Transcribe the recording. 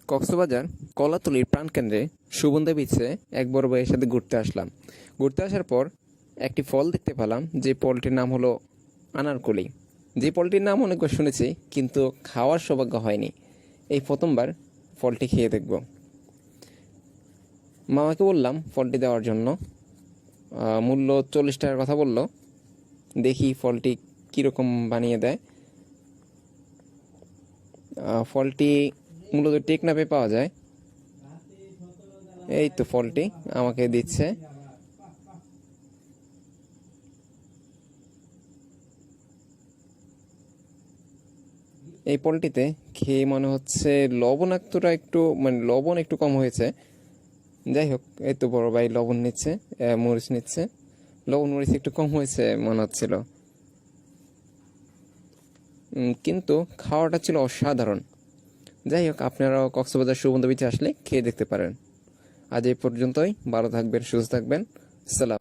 কক্সবাজার কলাতলির প্রাণকেন্দ্রে সুগন্ধা বিচে এক বড় ভাইয়ের সাথে ঘুরতে আসলাম। ঘুরতে আসার পর একটি ফল দেখতে পেলাম, যে ফলটির নাম হলো আনারকলি। যে ফলটির নাম অনেকবার শুনেছি, কিন্তু খাওয়ার সৌভাগ্য হয়নি। এই প্রথমবার ফলটি খেয়ে দেখব। মামাকে বললাম ফলটি দেওয়ার জন্য। মূল্য 40 টাকার কথা বলল। দেখি ফলটি কীরকম বানিয়ে দেয়। ফলটি মূলত টেকনাফে পাওয়া যায়। এই তো ফলটি আমাকে দিচ্ছে। এই ফলটিতে খেয়ে মনে হচ্ছে লবণাক্তটা একটু, মানে লবণ একটু কম হয়েছে। যাই হোক, এই তো বড় ভাই লবণ নিচ্ছে, মরিচ নিচ্ছে। লবণ মরিচ একটু কম হয়েছে মনে হচ্ছিল, কিন্তু খাওয়াটা ছিল অসাধারণ। যাই হোক, আপনারাও কক্সবাজার সুগন্ধা বিচে আসলে খেয়ে দেখতে পারেন। আজ এই পর্যন্তই। ভালো থাকবেন, সুস্থ থাকবেন। সালাম।